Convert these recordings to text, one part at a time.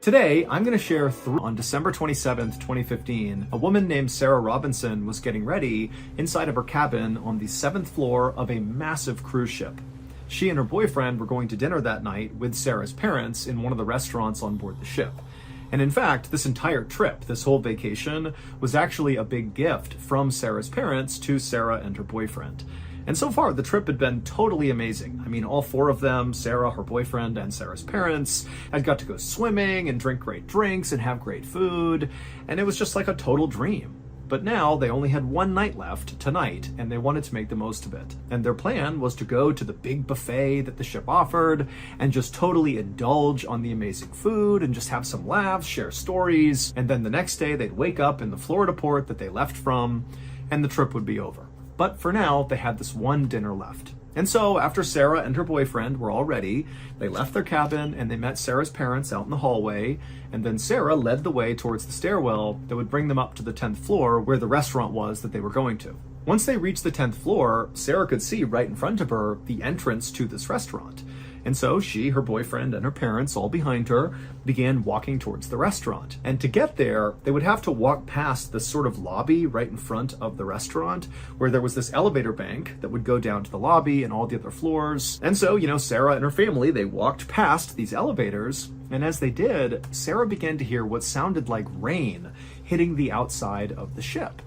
Today, I'm going to share on December 27th, 2015, a woman named Sarah Robinson was getting ready inside of her cabin on the 7th floor of a massive cruise ship. She and her boyfriend were going to dinner that night with Sarah's parents in one of the restaurants on board the ship. And in fact, this entire trip, this whole vacation, was actually a big gift from Sarah's parents to Sarah and her boyfriend. And so far, the trip had been totally amazing. I mean, all four of them, Sarah, her boyfriend, and Sarah's parents, had got to go swimming and drink great drinks and have great food, and it was just like a total dream. But now they only had one night left tonight, and they wanted to make the most of it. And their plan was to go to the big buffet that the ship offered and just totally indulge on the amazing food and just have some laughs, share stories, and then the next day they'd wake up in the Florida port that they left from, and the trip would be over. But for now, they had this one dinner left. And so after Sarah and her boyfriend were all ready, they left their cabin and they met Sarah's parents out in the hallway, and then Sarah led the way towards the stairwell that would bring them up to the 10th floor where the restaurant was that they were going to. Once they reached the 10th floor, Sarah could see right in front of her the entrance to this restaurant. And so she, her boyfriend, and her parents, all behind her, began walking towards the restaurant. And to get there, they would have to walk past this sort of lobby right in front of the restaurant, where there was this elevator bank that would go down to the lobby and all the other floors. And so, Sarah and her family, they walked past these elevators, and as they did, Sarah began to hear what sounded like rain hitting the outside of the ship.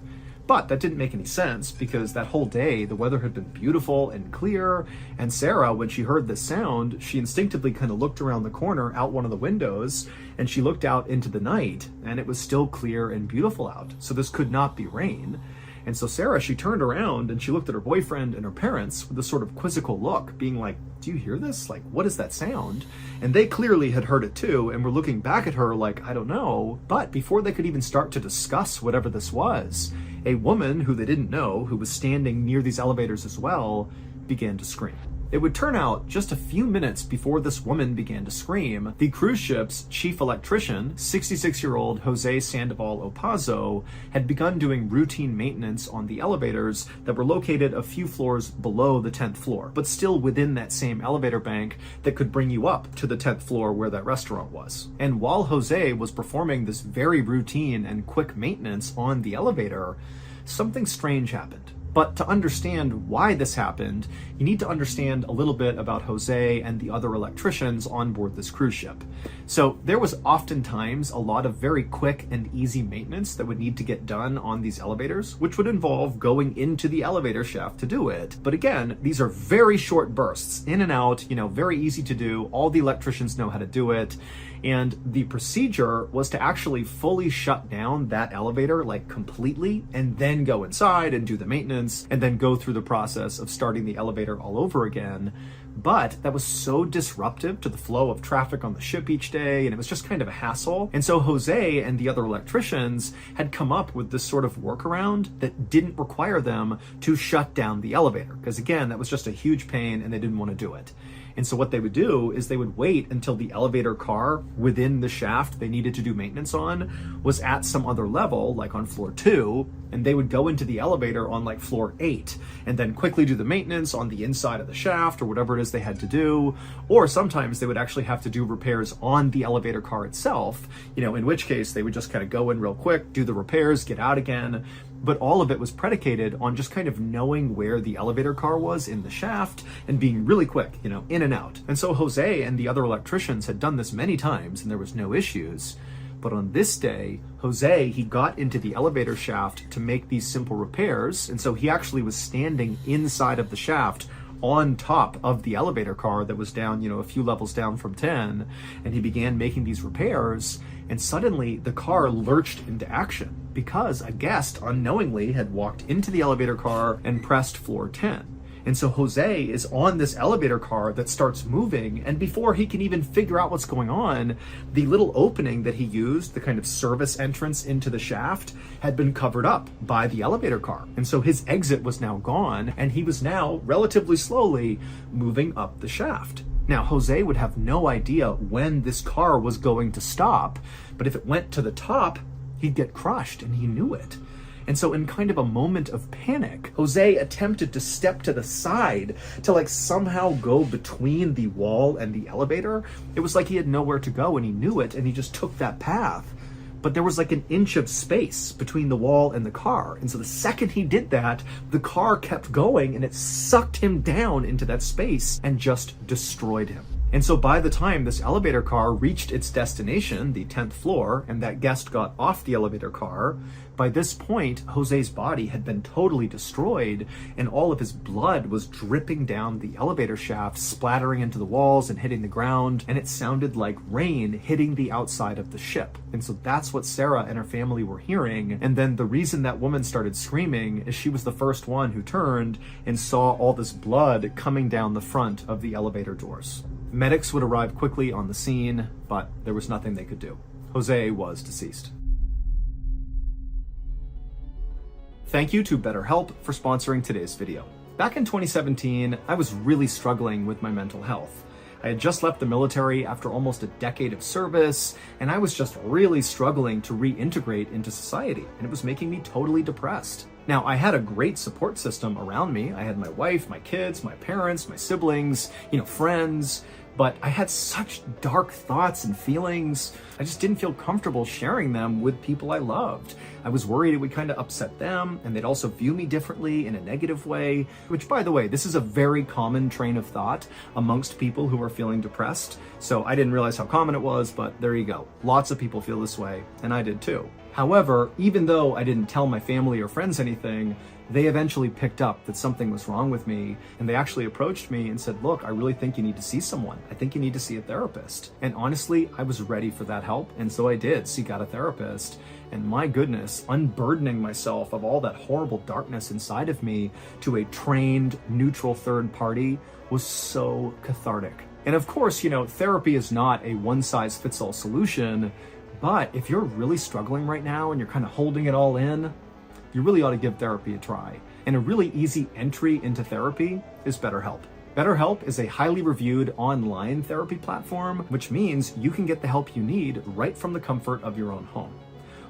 But that didn't make any sense because that whole day the weather had been beautiful and clear, and Sarah, when she heard this sound, she instinctively kind of looked around the corner out one of the windows, and she looked out into the night, and it was still clear and beautiful out. So this could not be rain. And so Sarah, she turned around and she looked at her boyfriend and her parents with a sort of quizzical look, being like, "Do you hear this? Like, what is that sound?" And they clearly had heard it too, and were looking back at her like, "I don't know." But before they could even start to discuss whatever this was, a woman who they didn't know, who was standing near these elevators as well, began to scream. It would turn out just a few minutes before this woman began to scream, the cruise ship's chief electrician, 66-year-old Jose Sandoval Opazo, had begun doing routine maintenance on the elevators that were located a few floors below the 10th floor, but still within that same elevator bank that could bring you up to the 10th floor where that restaurant was. And while Jose was performing this very routine and quick maintenance on the elevator, something strange happened. But to understand why this happened, you need to understand a little bit about Jose and the other electricians on board this cruise ship. So there was oftentimes a lot of very quick and easy maintenance that would need to get done on these elevators, which would involve going into the elevator shaft to do it. But again, these are very short bursts, in and out, very easy to do. All the electricians know how to do it. And the procedure was to actually fully shut down that elevator, like completely, and then go inside and do the maintenance, and then go through the process of starting the elevator all over again. But that was so disruptive to the flow of traffic on the ship each day, and it was just kind of a hassle. And so Jose and the other electricians had come up with this sort of workaround that didn't require them to shut down the elevator, because again, that was just a huge pain and they didn't want to do it. And so what they would do is they would wait until the elevator car within the shaft they needed to do maintenance on was at some other level, like on floor 2, and they would go into the elevator on like floor 8 and then quickly do the maintenance on the inside of the shaft or whatever it is they had to do. Or sometimes they would actually have to do repairs on the elevator car itself, in which case they would just kind of go in real quick, do the repairs, get out again. But all of it was predicated on just kind of knowing where the elevator car was in the shaft and being really quick, in and out. And so Jose and the other electricians had done this many times and there was no issues. But on this day, Jose, he got into the elevator shaft to make these simple repairs. And so he actually was standing inside of the shaft on top of the elevator car that was down, a few levels down from 10. And he began making these repairs. And suddenly the car lurched into action because a guest unknowingly had walked into the elevator car and pressed floor 10. And so Jose is on this elevator car that starts moving, and before he can even figure out what's going on, the little opening that he used, the kind of service entrance into the shaft, had been covered up by the elevator car. And so his exit was now gone, and he was now relatively slowly moving up the shaft. Now, Jose would have no idea when this car was going to stop, but if it went to the top, he'd get crushed, and he knew it. And so in kind of a moment of panic, Jose attempted to step to the side to like somehow go between the wall and the elevator. It was like he had nowhere to go and he knew it and he just took that path. But there was like an inch of space between the wall and the car. And so the second he did that, the car kept going and it sucked him down into that space and just destroyed him. And so by the time this elevator car reached its destination, the 10th floor, and that guest got off the elevator car, by this point, Jose's body had been totally destroyed and all of his blood was dripping down the elevator shaft, splattering into the walls and hitting the ground, and it sounded like rain hitting the outside of the ship. And so that's what Sarah and her family were hearing. And then the reason that woman started screaming is she was the first one who turned and saw all this blood coming down the front of the elevator doors. Medics would arrive quickly on the scene, but there was nothing they could do. Jose was deceased. Thank you to BetterHelp for sponsoring today's video. Back in 2017, I was really struggling with my mental health. I had just left the military after almost a decade of service, and I was just really struggling to reintegrate into society, and it was making me totally depressed. Now, I had a great support system around me. I had my wife, my kids, my parents, my siblings, friends, but I had such dark thoughts and feelings. I just didn't feel comfortable sharing them with people I loved. I was worried it would kind of upset them, and they'd also view me differently in a negative way, which, by the way, this is a very common train of thought amongst people who are feeling depressed. So I didn't realize how common it was, but there you go. Lots of people feel this way, and I did too. However, even though I didn't tell my family or friends anything, they eventually picked up that something was wrong with me, and they actually approached me and said, look, I really think you need to see someone. I think you need to see a therapist. And honestly, I was ready for that help, and so I did seek out a therapist. And my goodness, unburdening myself of all that horrible darkness inside of me to a trained, neutral third party was so cathartic. And of course, therapy is not a one-size-fits-all solution, but if you're really struggling right now and you're kind of holding it all in, you really ought to give therapy a try. And a really easy entry into therapy is BetterHelp. BetterHelp is a highly reviewed online therapy platform, which means you can get the help you need right from the comfort of your own home.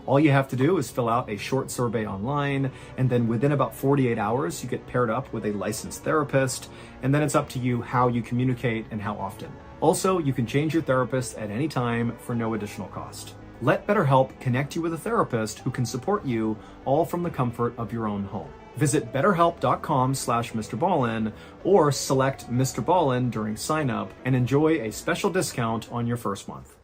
All you have to do is fill out a short survey online, and then within about 48 hours, you get paired up with a licensed therapist, and then it's up to you how you communicate and how often. Also, you can change your therapist at any time for no additional cost. Let BetterHelp connect you with a therapist who can support you all from the comfort of your own home. Visit betterhelp.com/Mr. Ballin or select Mr. Ballin during sign up and enjoy a special discount on your first month.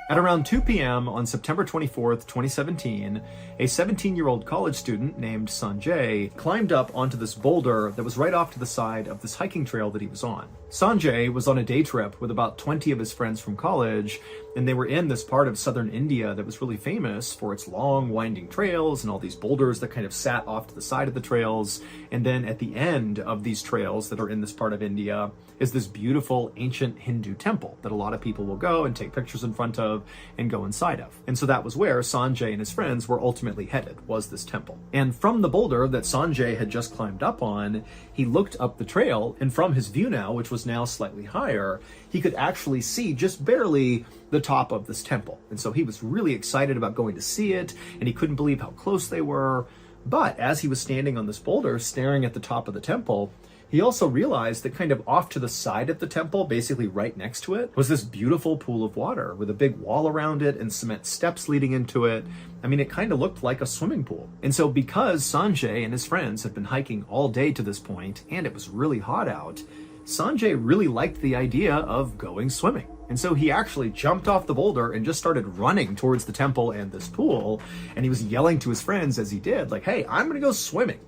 At around 2 p.m. on September 24th, 2017, a 17-year-old college student named Sanjay climbed up onto this boulder that was right off to the side of this hiking trail that he was on. Sanjay was on a day trip with about 20 of his friends from college, and they were in this part of southern India that was really famous for its long, winding trails and all these boulders that kind of sat off to the side of the trails. And then at the end of these trails that are in this part of India is this beautiful ancient Hindu temple that a lot of people will go and take pictures in front of and go inside of. And so that was where Sanjay and his friends were ultimately headed, was this temple. And from the boulder that Sanjay had just climbed up on, he looked up the trail, and from his view now, which was now slightly higher, he could actually see just barely the top of this temple. And so he was really excited about going to see it, and he couldn't believe how close they were. But as he was standing on this boulder, staring at the top of the temple, he also realized that kind of off to the side of the temple, basically right next to it, was this beautiful pool of water with a big wall around it and cement steps leading into it. I mean, it kind of looked like a swimming pool. And so because Sanjay and his friends had been hiking all day to this point, and it was really hot out, Sanjay really liked the idea of going swimming. And so he actually jumped off the boulder and just started running towards the temple and this pool. And he was yelling to his friends as he did, like, hey, I'm gonna go swimming.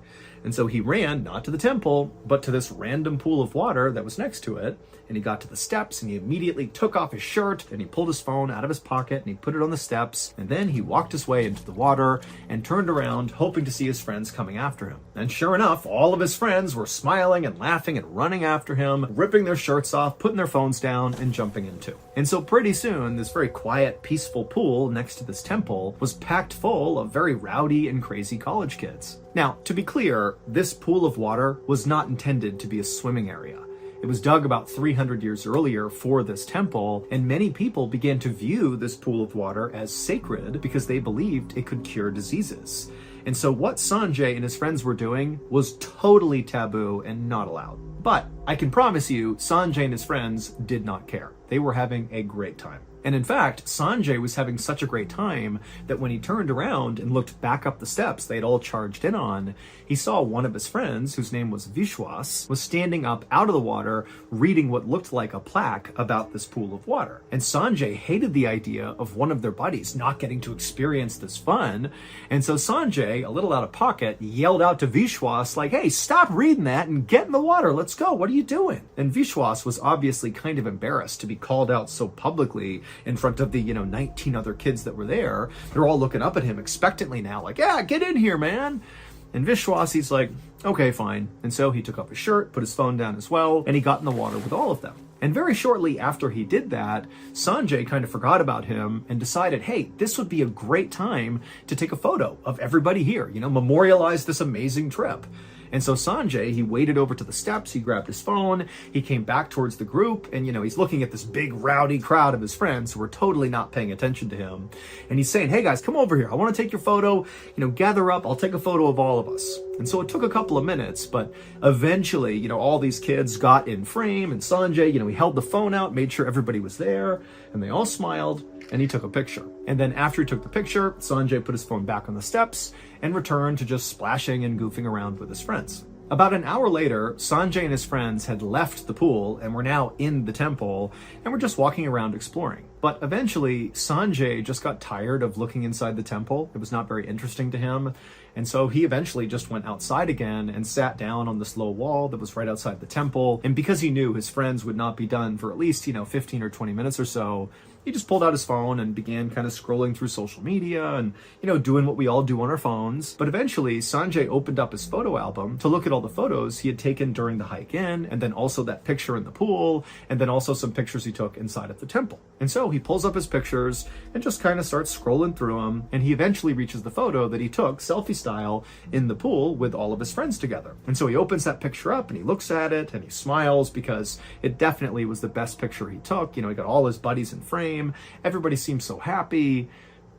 And so he ran, not to the temple, but to this random pool of water that was next to it. And he got to the steps and he immediately took off his shirt and he pulled his phone out of his pocket and he put it on the steps. And then he walked his way into the water and turned around, hoping to see his friends coming after him. And sure enough, all of his friends were smiling and laughing and running after him, ripping their shirts off, putting their phones down and jumping in too. And so pretty soon, this very quiet, peaceful pool next to this temple was packed full of very rowdy and crazy college kids. Now, to be clear, this pool of water was not intended to be a swimming area. It was dug about 300 years earlier for this temple, and many people began to view this pool of water as sacred because they believed it could cure diseases. And so what Sanjay and his friends were doing was totally taboo and not allowed. But I can promise you, Sanjay and his friends did not care. They were having a great time. And in fact, Sanjay was having such a great time that when he turned around and looked back up the steps they'd all charged in on, he saw one of his friends, whose name was Vishwas, was standing up out of the water reading what looked like a plaque about this pool of water. And Sanjay hated the idea of one of their buddies not getting to experience this fun. And so Sanjay, a little out of pocket, yelled out to Vishwas like, "Hey, stop reading that and get in the water. Let's go. What are you doing?" And Vishwas was obviously kind of embarrassed to be called out so publicly in front of the, 19 other kids that were there. They're all looking up at him expectantly now, like, "Yeah, get in here, man." And Vishwas, he's like, "Okay, fine." And so he took off his shirt, put his phone down as well, and he got in the water with all of them. And very shortly after he did that, Sanjay kind of forgot about him and decided, hey, this would be a great time to take a photo of everybody here, memorialize this amazing trip. And so Sanjay, he waded over to the steps, he grabbed his phone, he came back towards the group, and he's looking at this big rowdy crowd of his friends who were totally not paying attention to him. And he's saying, "Hey guys, come over here. I want to take your photo. Gather up. I'll take a photo of all of us." And so it took a couple of minutes, but eventually, all these kids got in frame, and Sanjay, he held the phone out, made sure everybody was there, and they all smiled, and he took a picture. And then after he took the picture, Sanjay put his phone back on the steps and returned to just splashing and goofing around with his friends. About an hour later, Sanjay and his friends had left the pool and were now in the temple and were just walking around exploring. But eventually, Sanjay just got tired of looking inside the temple. It was not very interesting to him. And so he eventually just went outside again and sat down on this low wall that was right outside the temple. And because he knew his friends would not be done for at least, 15 or 20 minutes or so, he just pulled out his phone and began kind of scrolling through social media and, doing what we all do on our phones. But eventually, Sanjay opened up his photo album to look at all the photos he had taken during the hike in, and then also that picture in the pool, and then also some pictures he took inside of the temple. And so he pulls up his pictures and just kind of starts scrolling through them, and he eventually reaches the photo that he took, selfie style, in the pool with all of his friends together. And so he opens that picture up and he looks at it and he smiles because it definitely was the best picture he took. He got all his buddies in frame. Everybody seemed so happy.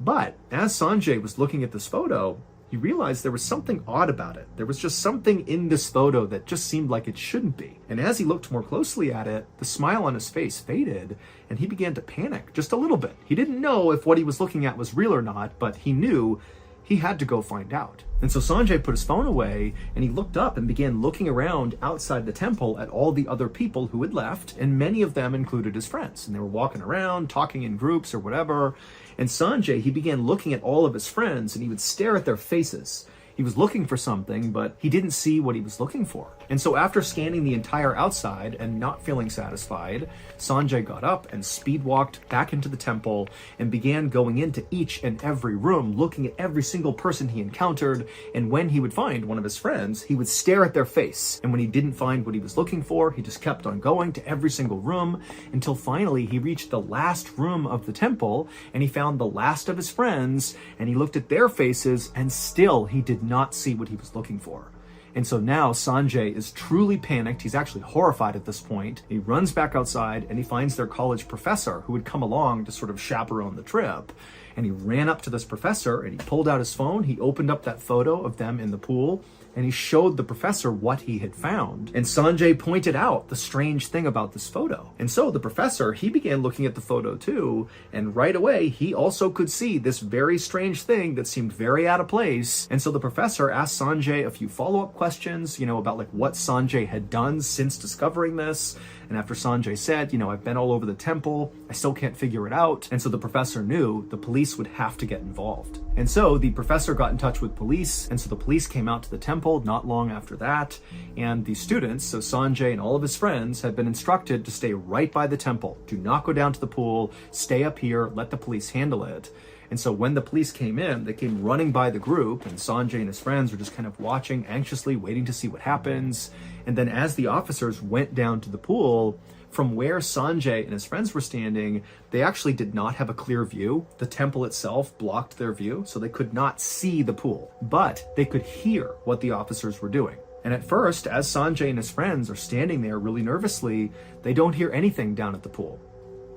But as Sanjay was looking at this photo, he realized there was something odd about it. There was just something in this photo that just seemed like it shouldn't be. And as he looked more closely at it, the smile on his face faded and he began to panic just a little bit. He didn't know if what he was looking at was real or not, but he knew he had to go find out. And so Sanjay put his phone away and he looked up and began looking around outside the temple at all the other people who had left, and many of them included his friends. And they were walking around, talking in groups or whatever. And Sanjay, he began looking at all of his friends and he would stare at their faces. He was looking for something, but he didn't see what he was looking for. And so after scanning the entire outside and not feeling satisfied, Sanjay got up and speed walked back into the temple and began going into each and every room, looking at every single person he encountered. And when he would find one of his friends, he would stare at their face. And when he didn't find what he was looking for, he just kept on going to every single room until finally he reached the last room of the temple and he found the last of his friends and he looked at their faces and still he did not see what he was looking for. And so now Sanjay is truly panicked. He's actually horrified at this point. He runs back outside and he finds their college professor who had come along to sort of chaperone the trip. And he ran up to this professor and he pulled out his phone. He opened up that photo of them in the pool and he showed the professor what he had found. And Sanjay pointed out the strange thing about this photo. And so the professor, he began looking at the photo too, and right away, he also could see this very strange thing that seemed very out of place. And so the professor asked Sanjay a few follow-up questions, about like what Sanjay had done since discovering this. And after Sanjay said, I've been all over the temple, I still can't figure it out. And so the professor knew the police would have to get involved. And so the professor got in touch with police, and so the police came out to the temple not long after that. And the students, so Sanjay and all of his friends, had been instructed to stay right by the temple. Do not go down to the pool, stay up here, let the police handle it. And so when the police came in, they came running by the group, and Sanjay and his friends were just kind of watching anxiously, waiting to see what happens. And then as the officers went down to the pool, from where Sanjay and his friends were standing, they actually did not have a clear view. The temple itself blocked their view, so they could not see the pool, but they could hear what the officers were doing. And at first, as Sanjay and his friends are standing there really nervously, they don't hear anything down at the pool.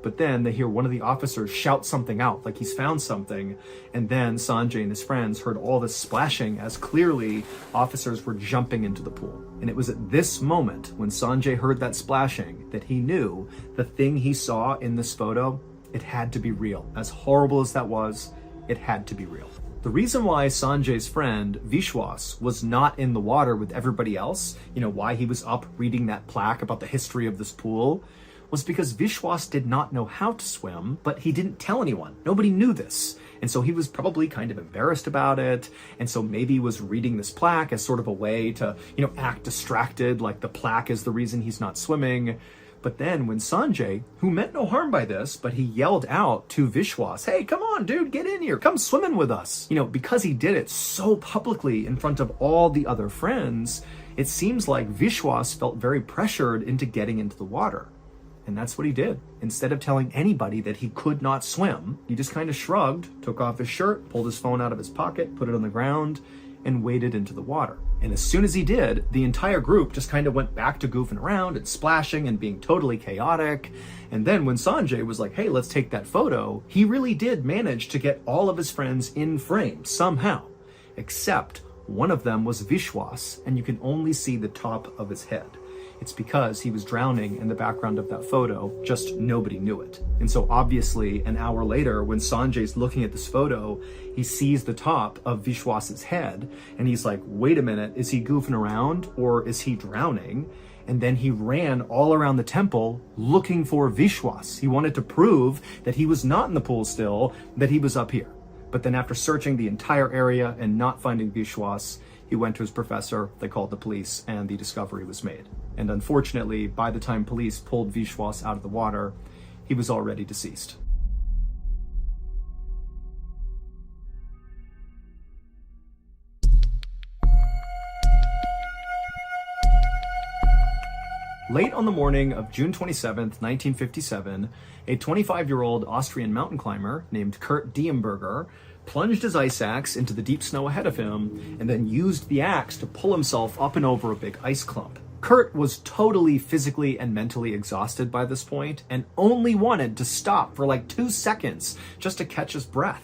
But then they hear one of the officers shout something out, like he's found something. And then Sanjay and his friends heard all this splashing as clearly officers were jumping into the pool. And it was at this moment when Sanjay heard that splashing that he knew the thing he saw in this photo, it had to be real. As horrible as that was, it had to be real. The reason why Sanjay's friend Vishwas was not in the water with everybody else, why he was up reading that plaque about the history of this pool, was because Vishwas did not know how to swim, but he didn't tell anyone. Nobody knew this. And so he was probably kind of embarrassed about it. And so maybe he was reading this plaque as sort of a way to, act distracted, like the plaque is the reason he's not swimming. But then when Sanjay, who meant no harm by this, but he yelled out to Vishwas, "Hey, come on, dude, get in here. Come swimming with us." Because he did it so publicly in front of all the other friends, it seems like Vishwas felt very pressured into getting into the water. And that's what he did. Instead of telling anybody that he could not swim, he just kind of shrugged, took off his shirt, pulled his phone out of his pocket, put it on the ground, and waded into the water. And as soon as he did, the entire group just kind of went back to goofing around and splashing and being totally chaotic. And then when Sanjay was like, "Hey, let's take that photo," he really did manage to get all of his friends in frame somehow, except one of them was Vishwas, and you can only see the top of his head. It's because he was drowning in the background of that photo, just nobody knew it. And so obviously an hour later, when Sanjay's looking at this photo, he sees the top of Vishwas's head and he's like, wait a minute, is he goofing around or is he drowning? And then he ran all around the temple looking for Vishwas. He wanted to prove that he was not in the pool still, that he was up here. But then after searching the entire area and not finding Vishwas, he went to his professor, they called the police, and the discovery was made. And unfortunately, by the time police pulled Vishwas out of the water, he was already deceased. Late on the morning of June 27th, 1957, a 25-year-old Austrian mountain climber named Kurt Diemberger plunged his ice axe into the deep snow ahead of him and then used the axe to pull himself up and over a big ice clump. Kurt was totally physically and mentally exhausted by this point and only wanted to stop for like 2 seconds just to catch his breath.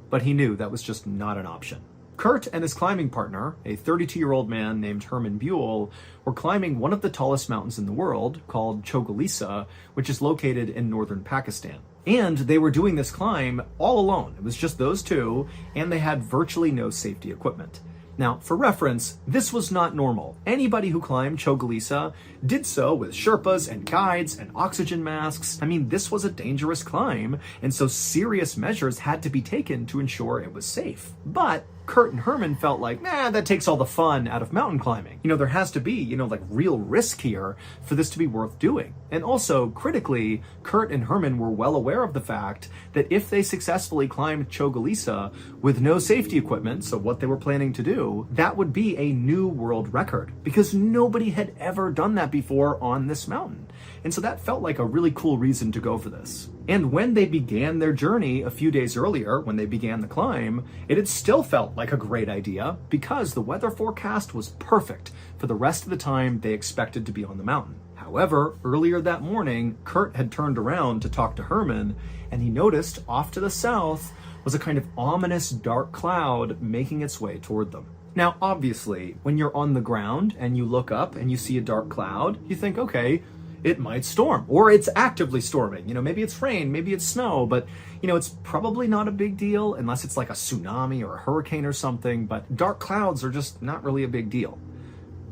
But he knew that was just not an option. Kurt and his climbing partner, a 32-year-old man named Herman Buell, were climbing one of the tallest mountains in the world, called Chogolisa, which is located in northern Pakistan. And they were doing this climb all alone. It was just those two, and they had virtually no safety equipment. Now, for reference, this was not normal. Anybody who climbed Chogolisa did so with Sherpas and guides and oxygen masks. I mean, this was a dangerous climb, and so serious measures had to be taken to ensure it was safe. But Kurt and Herman felt like, that takes all the fun out of mountain climbing. There has to be, like real risk here for this to be worth doing. And also, critically, Kurt and Herman were well aware of the fact that if they successfully climbed Chogolisa with no safety equipment, so what they were planning to do, that would be a new world record because nobody had ever done that before on this mountain. And so that felt like a really cool reason to go for this. And when they began their journey a few days earlier, when they began the climb, it had still felt like a great idea because the weather forecast was perfect for the rest of the time they expected to be on the mountain. However, earlier that morning, Kurt had turned around to talk to Herman, and he noticed off to the south was a kind of ominous dark cloud making its way toward them. Now, obviously, when you're on the ground and you look up and you see a dark cloud, you think, okay, it might storm, or it's actively storming. Maybe it's rain, maybe it's snow, but it's probably not a big deal unless it's like a tsunami or a hurricane or something, but dark clouds are just not really a big deal.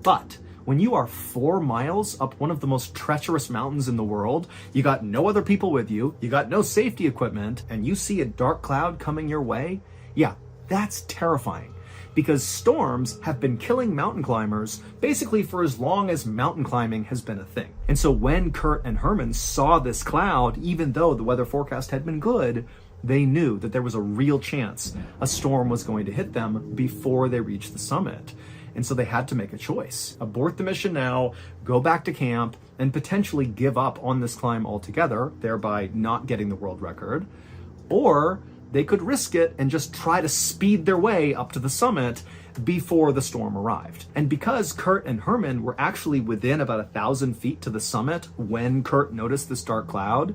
But when you are 4 miles up one of the most treacherous mountains in the world, you got no other people with you, you got no safety equipment, and you see a dark cloud coming your way, yeah, that's terrifying. Because storms have been killing mountain climbers basically for as long as mountain climbing has been a thing. And so when Kurt and Herman saw this cloud, even though the weather forecast had been good, they knew that there was a real chance a storm was going to hit them before they reached the summit. And so they had to make a choice. Abort the mission now, go back to camp, and potentially give up on this climb altogether, thereby not getting the world record, or they could risk it and just try to speed their way up to the summit before the storm arrived. And because Kurt and Herman were actually within about 1,000 feet to the summit when Kurt noticed this dark cloud,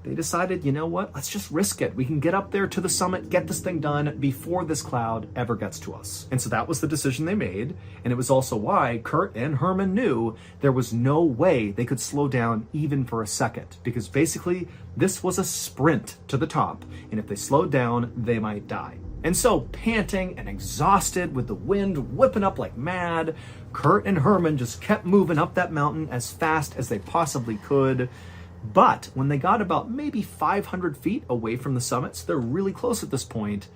they decided, you know what, let's just risk it. We can get up there to the summit, get this thing done before this cloud ever gets to us. And so that was the decision they made. And it was also why Kurt and Herman knew there was no way they could slow down even for a second, because basically this was a sprint to the top. And if they slowed down, they might die. And so, panting and exhausted with the wind whipping up like mad, Kurt and Herman just kept moving up that mountain as fast as they possibly could. But when they got about maybe 500 feet away from the summit, so they're really close at this point,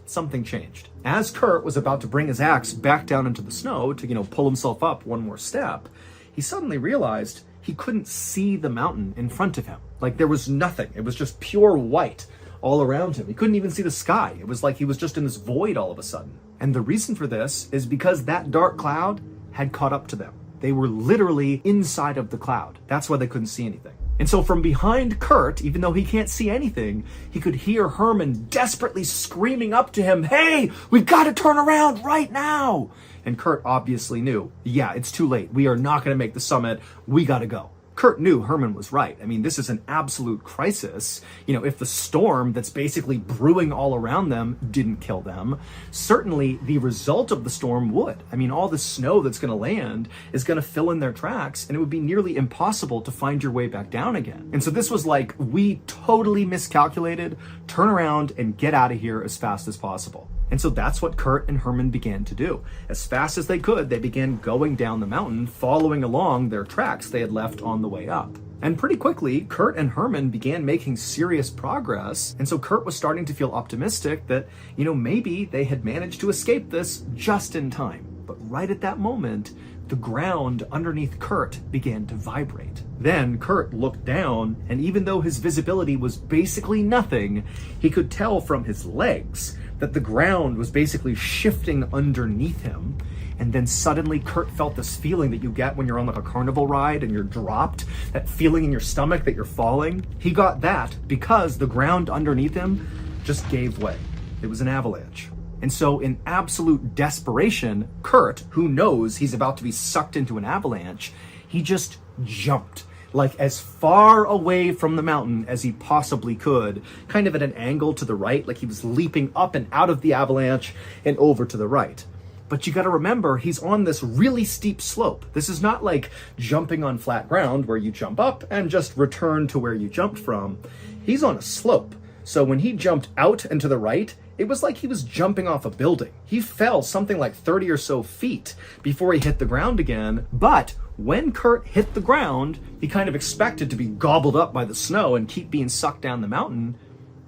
something changed. As Kurt was about to bring his axe back down into the snow to, pull himself up one more step, he suddenly realized he couldn't see the mountain in front of him. Like there was nothing. It was just pure white all around him. He couldn't even see the sky. It was like he was just in this void all of a sudden. And the reason for this is because that dark cloud had caught up to them. They were literally inside of the cloud. That's why they couldn't see anything. And so from behind Kurt, even though he can't see anything, he could hear Herman desperately screaming up to him, "Hey, we've got to turn around right now." And Kurt obviously knew, yeah, it's too late. We are not going to make the summit. We got to go. Kurt knew Herman was right. I mean, this is an absolute crisis. If the storm that's basically brewing all around them didn't kill them, certainly the result of the storm would. I mean, all the snow that's going to land is going to fill in their tracks, and it would be nearly impossible to find your way back down again. And so this was like, we totally miscalculated, turn around and get out of here as fast as possible. And so that's what Kurt and Herman began to do. As fast as they could, they began going down the mountain, following along their tracks they had left on the way up. And pretty quickly, Kurt and Herman began making serious progress. And so Kurt was starting to feel optimistic that, maybe they had managed to escape this just in time. But right at that moment, the ground underneath Kurt began to vibrate. Then Kurt looked down, and even though his visibility was basically nothing, he could tell from his legs that the ground was basically shifting underneath him. And then suddenly Kurt felt this feeling that you get when you're on like a carnival ride and you're dropped, that feeling in your stomach that you're falling. He got that because the ground underneath him just gave way. It was an avalanche. And so in absolute desperation, Kurt, who knows he's about to be sucked into an avalanche, he just jumped. Like as far away from the mountain as he possibly could, kind of at an angle to the right, like he was leaping up and out of the avalanche and over to the right. But you got to remember, he's on this really steep slope. This is not like jumping on flat ground where you jump up and just return to where you jumped from. He's on a slope. So when he jumped out and to the right, it was like he was jumping off a building. He fell something like 30 or so feet before he hit the ground again. But when Kurt hit the ground, he kind of expected to be gobbled up by the snow and keep being sucked down the mountain,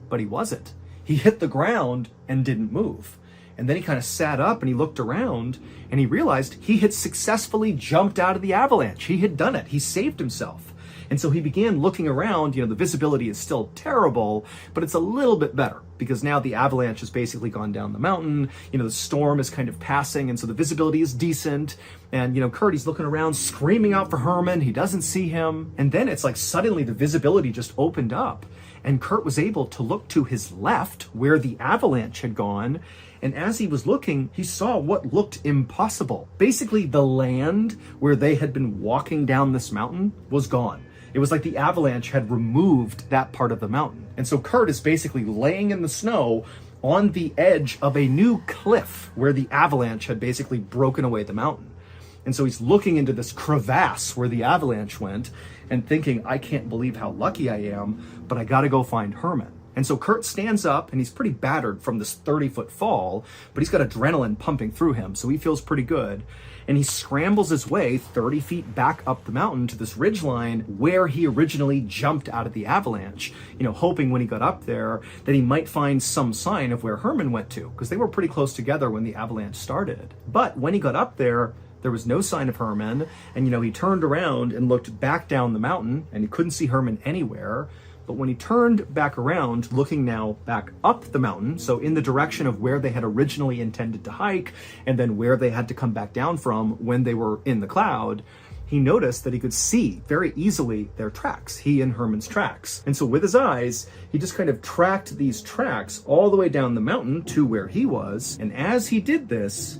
but he wasn't. He hit the ground and didn't move. And then he kind of sat up and he looked around and he realized he had successfully jumped out of the avalanche. He had done it. He saved himself. And so he began looking around. The visibility is still terrible, but it's a little bit better because now the avalanche has basically gone down the mountain. The storm is kind of passing, and so the visibility is decent. And, Kurt, he's looking around, screaming out for Herman. He doesn't see him. And then it's like suddenly the visibility just opened up, and Kurt was able to look to his left where the avalanche had gone. And as he was looking, he saw what looked impossible. Basically, the land where they had been walking down this mountain was gone. It was like the avalanche had removed that part of the mountain. And so Kurt is basically laying in the snow on the edge of a new cliff where the avalanche had basically broken away the mountain. And so he's looking into this crevasse where the avalanche went and thinking, I can't believe how lucky I am, but I got to go find Herman. And so Kurt stands up, and he's pretty battered from this 30-foot fall, but he's got adrenaline pumping through him, so he feels pretty good. And he scrambles his way 30 feet back up the mountain to this ridgeline where he originally jumped out of the avalanche, hoping when he got up there that he might find some sign of where Herman went to, because they were pretty close together when the avalanche started. But when he got up there was no sign of Herman, and he turned around and looked back down the mountain, and he couldn't see Herman anywhere. But when he turned back around, looking now back up the mountain, so in the direction of where they had originally intended to hike, and then where they had to come back down from when they were in the cloud, he noticed that he could see very easily their tracks, he and Herman's tracks. And so with his eyes, he just kind of tracked these tracks all the way down the mountain to where he was. And as he did this,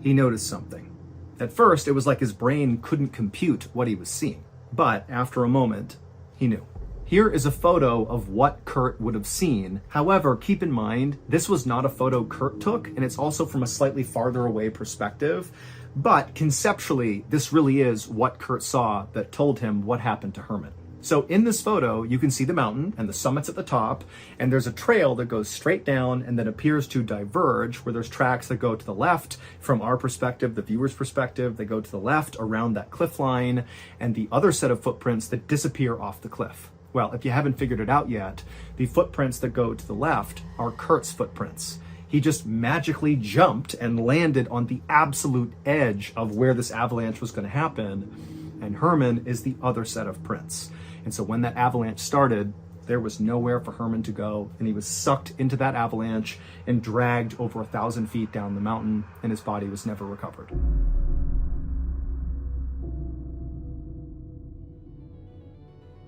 he noticed something. At first, it was like his brain couldn't compute what he was seeing. But after a moment, he knew. Here is a photo of what Kurt would have seen. However, keep in mind, this was not a photo Kurt took, and it's also from a slightly farther away perspective. But conceptually, this really is what Kurt saw that told him what happened to Herman. So in this photo, you can see the mountain and the summits at the top, and there's a trail that goes straight down and then appears to diverge, where there's tracks that go to the left from our perspective, the viewer's perspective, they go to the left around that cliff line, and the other set of footprints that disappear off the cliff. Well, if you haven't figured it out yet, the footprints that go to the left are Kurt's footprints. He just magically jumped and landed on the absolute edge of where this avalanche was going to happen, and Herman is the other set of prints. And so when that avalanche started, there was nowhere for Herman to go, and he was sucked into that avalanche and dragged over 1,000 feet down the mountain, and his body was never recovered.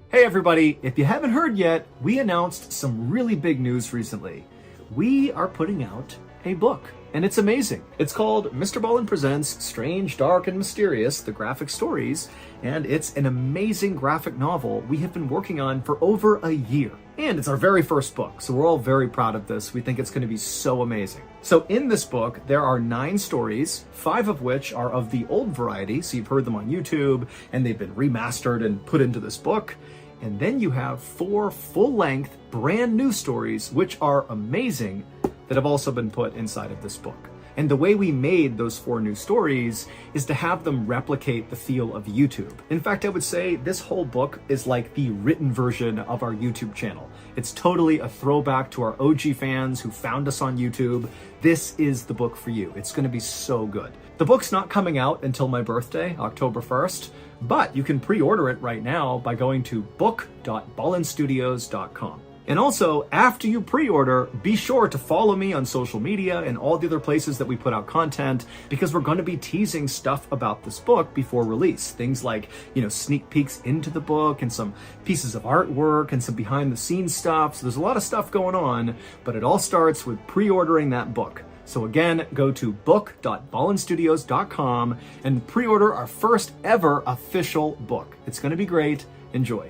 Hey everybody, if you haven't heard yet, we announced some really big news recently. We are putting out a book, and it's amazing. It's called Mr. Ballin Presents Strange, Dark, and Mysterious, The Graphic Stories, and it's an amazing graphic novel we have been working on for over a year. And it's our very first book, so we're all very proud of this. We think it's going to be so amazing. So in this book, there are 9 stories, 5 of which are of the old variety, so you've heard them on YouTube, and they've been remastered and put into this book. And then you have 4 full-length, brand new stories, which are amazing, that have also been put inside of this book. And the way we made those 4 new stories is to have them replicate the feel of YouTube. In fact, I would say this whole book is like the written version of our YouTube channel. It's totally a throwback to our OG fans who found us on YouTube. This is the book for you. It's going to be so good. The book's not coming out until my birthday, October 1st, but you can pre-order it right now by going to book.ballinstudios.com. And also, after you pre-order, be sure to follow me on social media and all the other places that we put out content, because we're going to be teasing stuff about this book before release. Things like, sneak peeks into the book and some pieces of artwork and some behind the scenes stuff. So there's a lot of stuff going on, but it all starts with pre-ordering that book. So again, go to book.ballinstudios.com and pre-order our first ever official book. It's going to be great. Enjoy.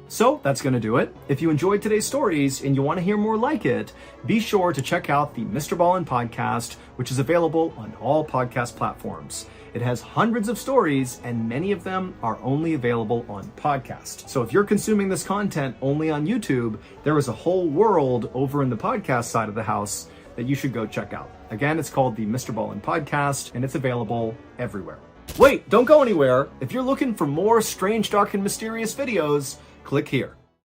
So that's going to do it. If you enjoyed today's stories and you want to hear more like it, be sure to check out the Mr. Ballin podcast, which is available on all podcast platforms. It has hundreds of stories, and many of them are only available on podcast. So if you're consuming this content only on YouTube, there is a whole world over in the podcast side of the house that you should go check out. Again, it's called the Mr. Ballin podcast, and it's available everywhere. Wait, don't go anywhere. If you're looking for more strange, dark, and mysterious videos, click here.